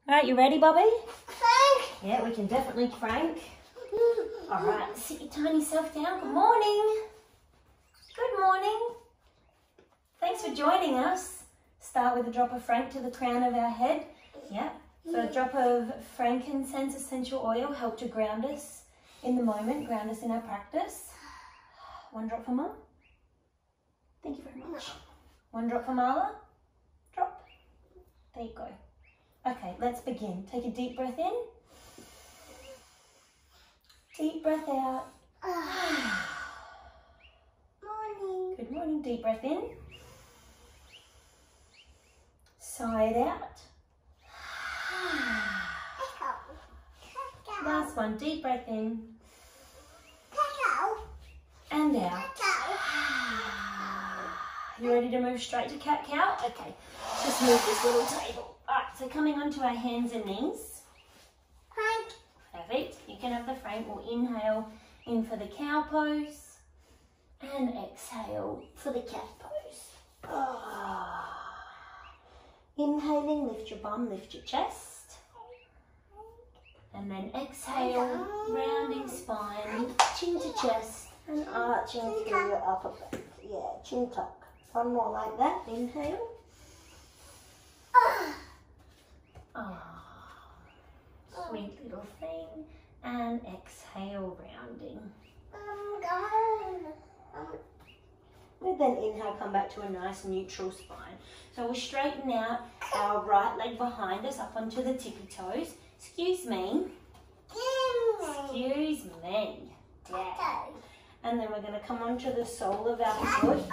All right, you ready, Bobby? Frank. Yeah, we can definitely crank. All right, sit your tiny self down. Good morning. Good morning. Thanks for joining us. Start with a drop of Frank to the crown of our head. Yeah. So a drop of frankincense essential oil help to ground us in the moment, ground us in our practice. One drop for Mum. Thank you very much. One drop for Marla. Drop. There you go. Okay, let's begin. Take a deep breath in. Deep breath out. Morning. Good morning. Deep breath in. Sigh it out. Last one. Deep breath in. And out. You ready to move straight to cat-cow? Okay, just move this little table. All right, so coming onto our hands and knees. Frank. Perfect. You can have the Frank. We'll inhale in for the cow pose and exhale for the cat pose. Inhaling, lift your bum, lift your chest. And then exhale, rounding spine, chin to chest and arching through your upper back. Yeah, chin tuck. One more like that. Inhale. Sweet little thing. And exhale, rounding. And then inhale, come back to a nice neutral spine. So we'll straighten out our right leg behind us up onto the tippy toes. Excuse me. Excuse me. Yeah. And then we're going to come onto the sole of our foot.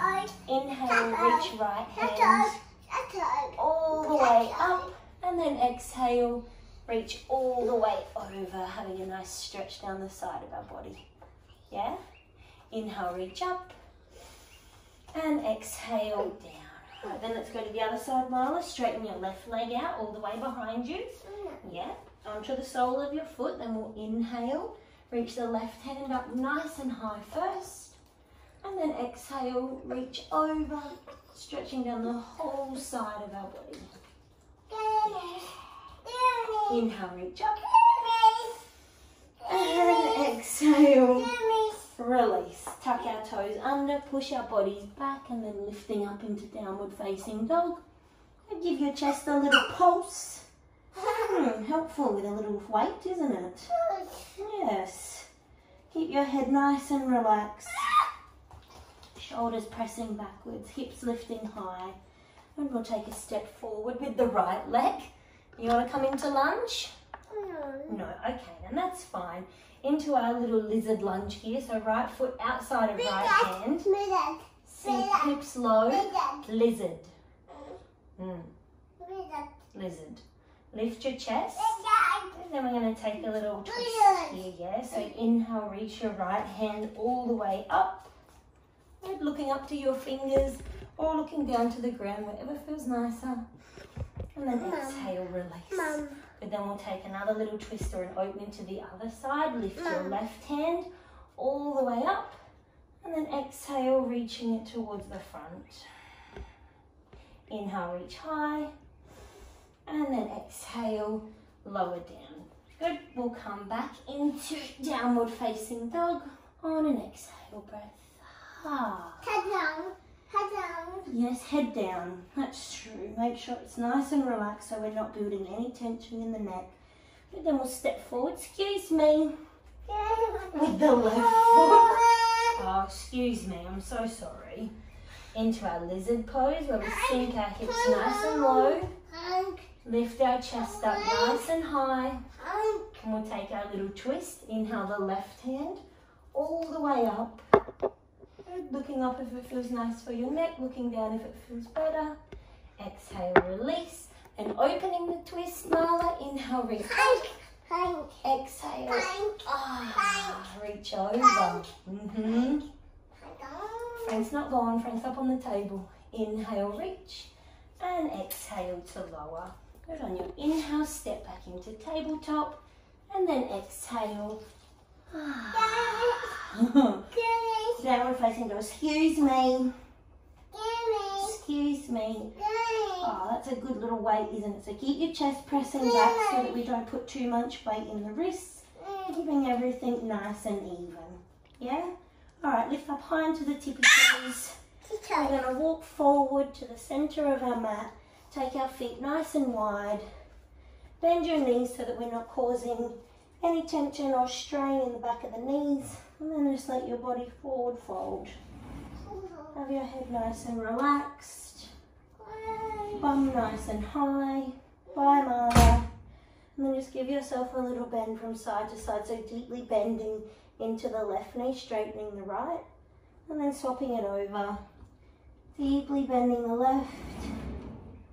Inhale, reach right hand all the way up. And then exhale, reach all the way over, having a nice stretch down the side of our body. Yeah? Inhale, reach up. And exhale, down. All right, then let's go to the other side, Marla. Straighten your left leg out all the way behind you. Yeah? Onto the sole of your foot. Then we'll inhale. Reach the left hand up nice and high first. And then exhale, reach over, stretching down the whole side of our body. Inhale, reach up. And exhale, release. Tuck our toes under, push our bodies back, and then lifting up into downward facing dog. And give your chest a little pulse. Helpful with a little weight, isn't it? Yes. Keep your head nice and relaxed. Shoulders pressing backwards, hips lifting high. And we'll take a step forward with the right leg. You want to come into lunge? No. Okay, then that's fine. Into our little lizard lunge here. So right foot outside of right hand. Sink hips low. Lizard. Lizard. Lift your chest. And then we're going to take a little twist here, yeah? So inhale, reach your right hand all the way up. And looking up to your fingers or looking down to the ground, whatever feels nicer. And then exhale, release. But then we'll take another little twist or an opening to the other side. Lift your left hand all the way up. And then exhale, reaching it towards the front. Inhale, reach high. And then exhale, lower down. Good. We'll come back into downward facing dog on an exhale breath. Head down. Head down. Yes, head down. That's true. Make sure it's nice and relaxed so we're not building any tension in the neck. But then we'll step forward. Excuse me. With the left foot. Oh, excuse me. I'm so sorry. Into our lizard pose where we sink our hips nice and low. Lift our chest up nice and high. And we'll take our little twist. Inhale the left hand all the way up. Looking up if it feels nice for your neck. Looking down if it feels better. Exhale, release. And opening the twist, Marla. Inhale, reach up. Exhale. Reach over. Frank's not gone. Frank's up on the table. Inhale, reach. And exhale to lower. Good on your inhale, step back into tabletop, and then exhale. Downward facing dog. Excuse me. excuse me. Oh, that's a good little weight, isn't it? So keep your chest pressing back so that we don't put too much weight in the wrists, keeping everything nice and even. Yeah? All right, lift up high into the tippy toes. We're going to walk forward to the center of our mat. Take our feet nice and wide. Bend your knees so that we're not causing any tension or strain in the back of the knees. And then just let your body forward fold. Have your head nice and relaxed. Bum nice and high. Bye, Marla. And then just give yourself a little bend from side to side. So deeply bending into the left knee, straightening the right. And then swapping it over. Deeply bending the left.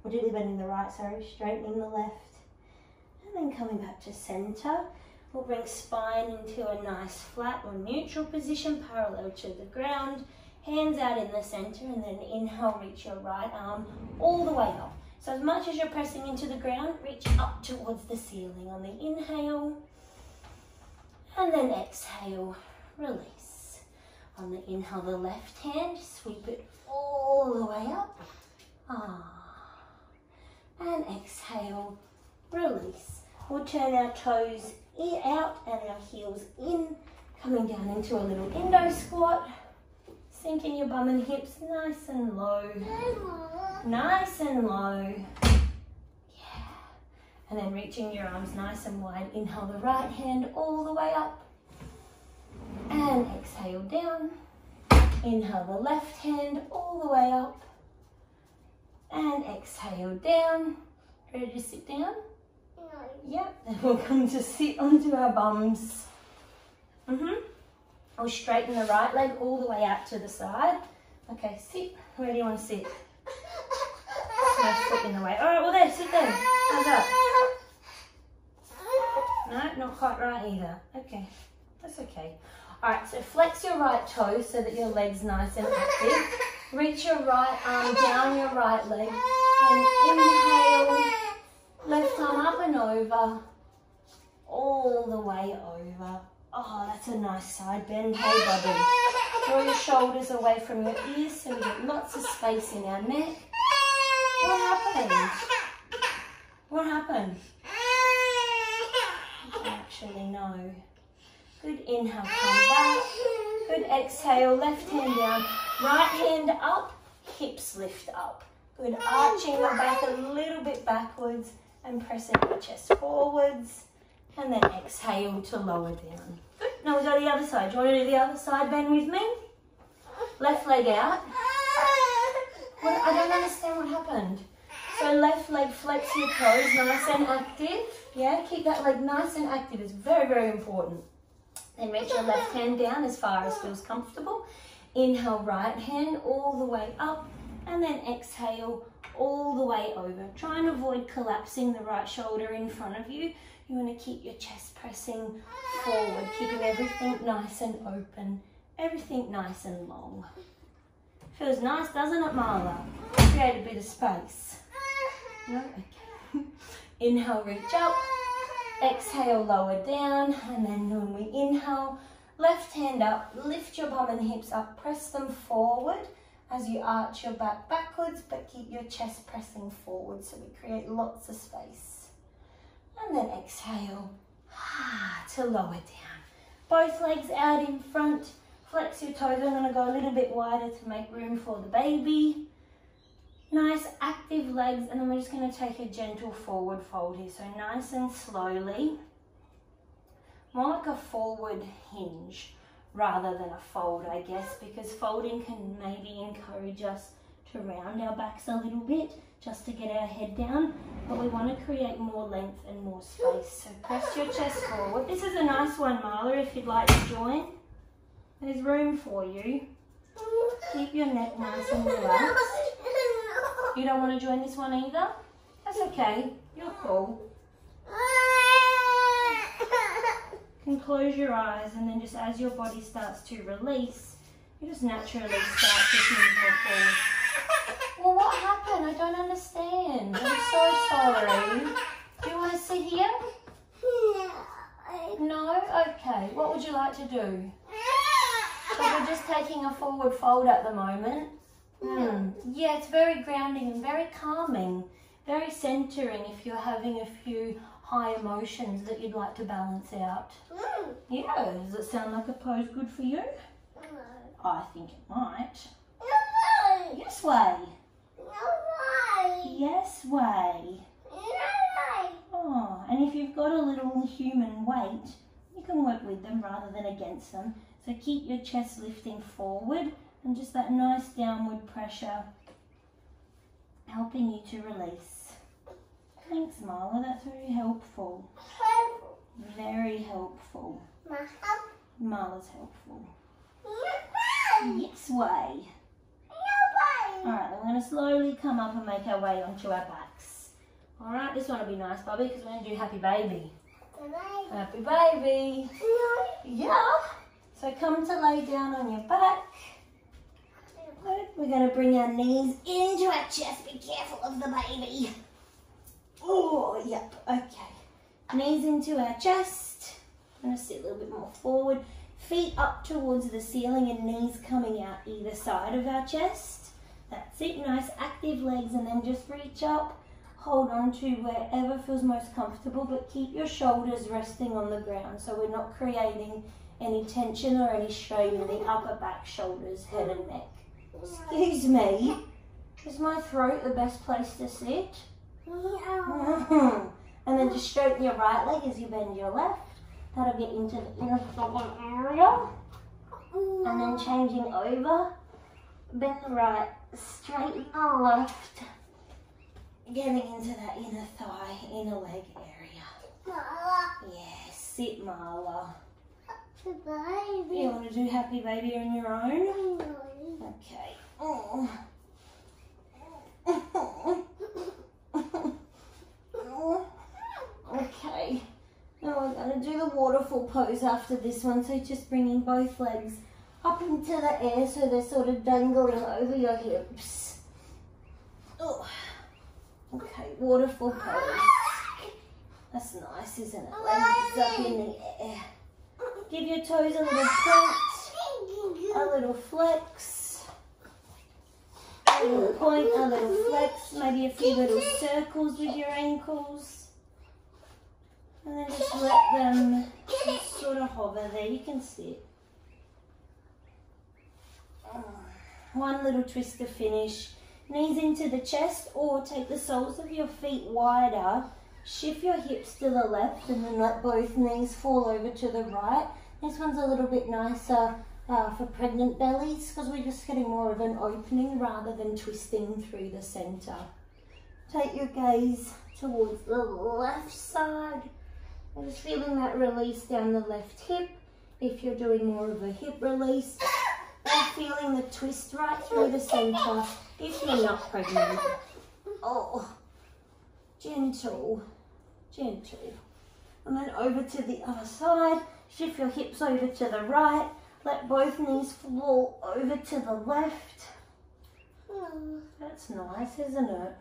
Or deeply bending the right, sorry. Straightening the left. And then coming back to center. We'll bring spine into a nice flat or neutral position, parallel to the ground. Hands out in the center, and then inhale, reach your right arm all the way up. So as much as you're pressing into the ground, reach up towards the ceiling on the inhale. And then exhale, release. On the inhale, the left hand, sweep it all the way up. And exhale, release. We'll turn our toes out and our heels in, coming down into a little Indo squat. Sinking your bum and hips nice and low. Nice and low. Yeah. And then reaching your arms nice and wide. Inhale the right hand all the way up. And exhale down. Inhale the left hand all the way up. And exhale down. Ready to sit down? No. Yep. Then we'll come to sit onto our bums. We'll straighten the right leg all the way out to the side. Okay, sit. Where do you want to sit? Left foot in the way. All right, well there, sit there. How's that? No, not quite right either. Okay, that's okay. All right, so flex your right toe so that your leg's nice and active. Reach your right arm down your right leg. And inhale, left arm up and over, all the way over. Oh, that's a nice side bend. Hey, buddy. Draw your shoulders away from your ears so we get lots of space in our neck. What happened? What happened? Actually, no. Good inhale, come back. Good exhale, left hand down. Right hand up, hips lift up. Good, arching your back a little bit backwards and pressing your chest forwards. And then exhale to lower down. Good. Now we go to the other side. Do you want to do the other side bend with me? Left leg out. Well, I don't understand what happened. So left leg, flex your toes, nice and active. Yeah, keep that leg nice and active. It's very, very important. Then reach your left hand down as far as feels comfortable. Inhale, right hand all the way up. And then exhale all the way over. Try and avoid collapsing the right shoulder in front of you. You want to keep your chest pressing forward, keeping everything nice and open, everything nice and long. Feels nice, doesn't it, Marla? Create a bit of space. No? Okay. Inhale, reach up. Exhale, lower down. And then when we inhale, left hand up, lift your bum and hips up, press them forward as you arch your back backwards, but keep your chest pressing forward so we create lots of space. And then exhale to lower down. Both legs out in front. Flex your toes. I'm going to go a little bit wider to make room for the baby. Nice active legs, and then we're just going to take a gentle forward fold here. So nice and slowly. More like a forward hinge rather than a fold, I guess, because folding can maybe encourage us to round our backs a little bit just to get our head down, but we want to create more length and more space. So press your chest forward. This is a nice one, Marla, if you'd like to join. There's room for you. Keep your neck nice and relaxed. You don't want to join this one either? That's okay. You're cool. You can close your eyes, and then just as your body starts to release, you just naturally start to move forward. Well, what happened? I don't understand. I'm so sorry. Do you want to sit here? No? Okay. What would you like to do? So we're just taking a forward fold at the moment. Yeah, it's very grounding and very calming, very centering if you're having a few high emotions that you'd like to balance out. Yeah, does it sound like a pose good for you? I think it might. Yes way. Yes way. Oh, and if you've got a little human weight, you can work with them rather than against them. So keep your chest lifting forward and just that nice downward pressure helping you to release. Thanks, Marla, that's very helpful. Very helpful. Marla's helpful. Yes way. Alright, then we're going to slowly come up and make our way onto our backs. Alright, this one will be nice, Bubby, because we're going to do happy baby. Happy baby. Yeah. So come to lay down on your back. Good. We're going to bring our knees into our chest. Be careful of the baby. Oh, yep. Okay. Knees into our chest. I'm going to sit a little bit more forward. Feet up towards the ceiling and knees coming out either side of our chest. That's it. Nice active legs, and then just reach up. Hold on to wherever feels most comfortable, but keep your shoulders resting on the ground so we're not creating any tension or any strain in the upper back, shoulders, head and neck. Excuse me, is my throat the best place to sit? And then just straighten your right leg as you bend your left. That'll get into the inner thigh area. And then changing over, bend the right, straighten the left. Getting into that inner thigh, inner leg area. Yes, sit, Marla. Baby. You want to do happy baby on your own? Okay. Oh. Okay. Now we're going to do the waterfall pose after this one. So just bringing both legs up into the air so they're sort of dangling over your hips. Oh. Okay, waterfall pose. That's nice, isn't it? Legs up in the air. Give your toes a little point, a little flex, a little point, a little flex, maybe a few little circles with your ankles. And then just let them just sort of hover there. You can sit. One little twist to finish. Knees into the chest, or take the soles of your feet wider. Shift your hips to the left and then let both knees fall over to the right. This one's a little bit nicer for pregnant bellies because we're just getting more of an opening rather than twisting through the center. Take your gaze towards the left side. I'm just feeling that release down the left hip. If you're doing more of a hip release, or feeling the twist right through the center if you're not pregnant. Oh, gentle, gentle. And then over to the other side. Shift your hips over to the right. Let both knees fall over to the left. That's nice, isn't it?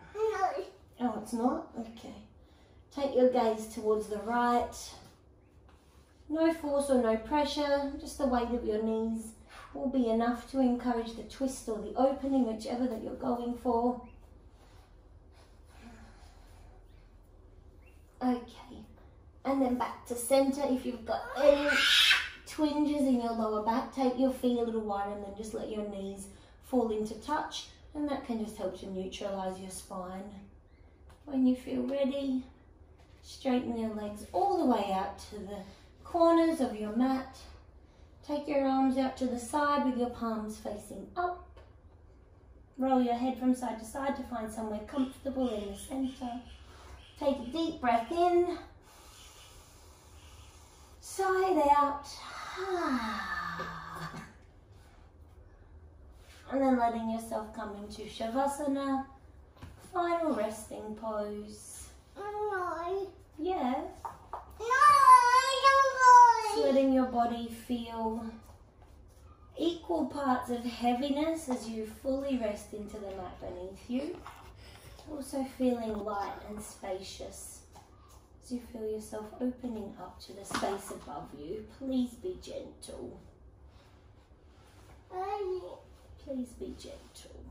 Oh, it's not? Okay. Take your gaze towards the right. No force or no pressure. Just the weight of your knees will be enough to encourage the twist or the opening, whichever that you're going for. Okay. And then back to center. If you've got any twinges in your lower back, take your feet a little wider and then just let your knees fall into touch. And that can just help to neutralize your spine. When you feel ready, straighten your legs all the way out to the corners of your mat. Take your arms out to the side with your palms facing up. Roll your head from side to side to find somewhere comfortable in the center. Take a deep breath in. Side out. And then letting yourself come into Shavasana. Final resting pose. Yes. Just letting your body feel equal parts of heaviness as you fully rest into the mat beneath you. Also feeling light and spacious as you feel yourself opening up to the space above you. Please be gentle. Please be gentle.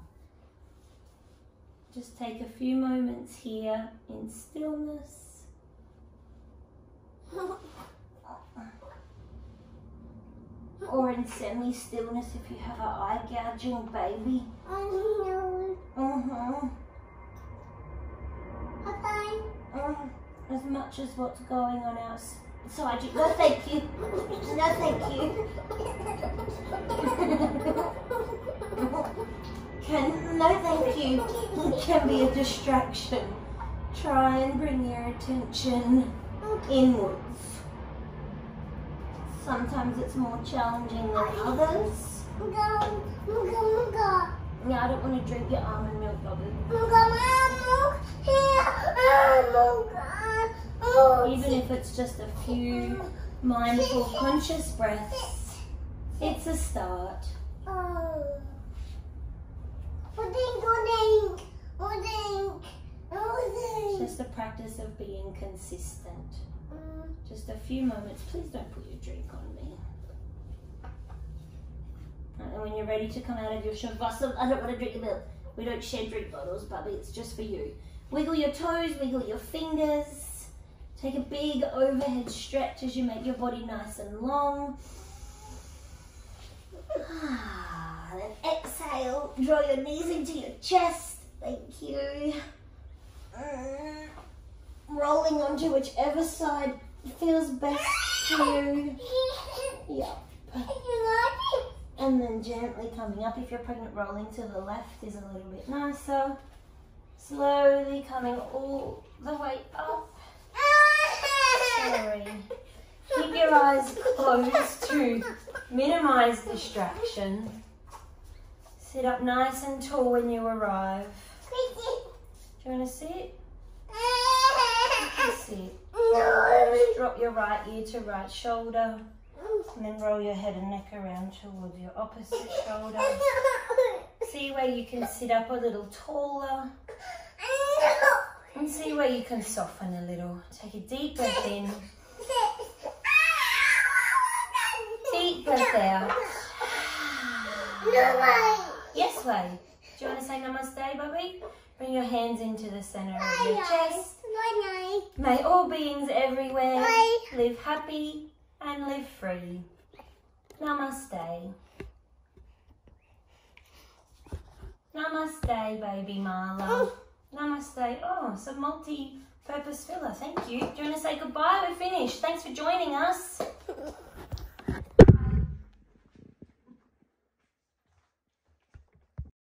Just take a few moments here in stillness. Or in semi-stillness if you have an eye gouging baby. As much as what's going on outside you. No thank you. No thank you. No thank you can be a distraction. Try and bring your attention inwards. Sometimes it's more challenging than others. Yeah, I don't want to drink your almond milk, Bobby. Even if it's just a few mindful, conscious breaths, it's a start. It's just a practice of being consistent. Just a few moments. Please don't put your drink on me. And when you're ready to come out of your shavasana, I don't want to drink your milk. We don't share drink bottles, Bubby. It's just for you. Wiggle your toes, wiggle your fingers. Take a big overhead stretch as you make your body nice and long. Then exhale, draw your knees into your chest. Thank you. Rolling onto whichever side feels best to you. Yep. And then gently coming up. If you're pregnant, rolling to the left is a little bit nicer. Slowly coming all the way up. Sorry. Keep your eyes closed to minimize distraction. Sit up nice and tall when you arrive. Do you want to sit? You can sit. Just drop your right ear to right shoulder. And then roll your head and neck around towards your opposite shoulder. See where you can sit up a little taller. And see where you can soften a little. Take a deep breath in. Deep breath out. Yes, way. Do you want to say namaste, Bubby? Bring your hands into the center of your chest. May all beings everywhere live happy and live free. Namaste. Namaste, baby Marla. Namaste. Oh, some multi-purpose filler. Thank you. Do you want to say goodbye? We're finished. Thanks for joining us.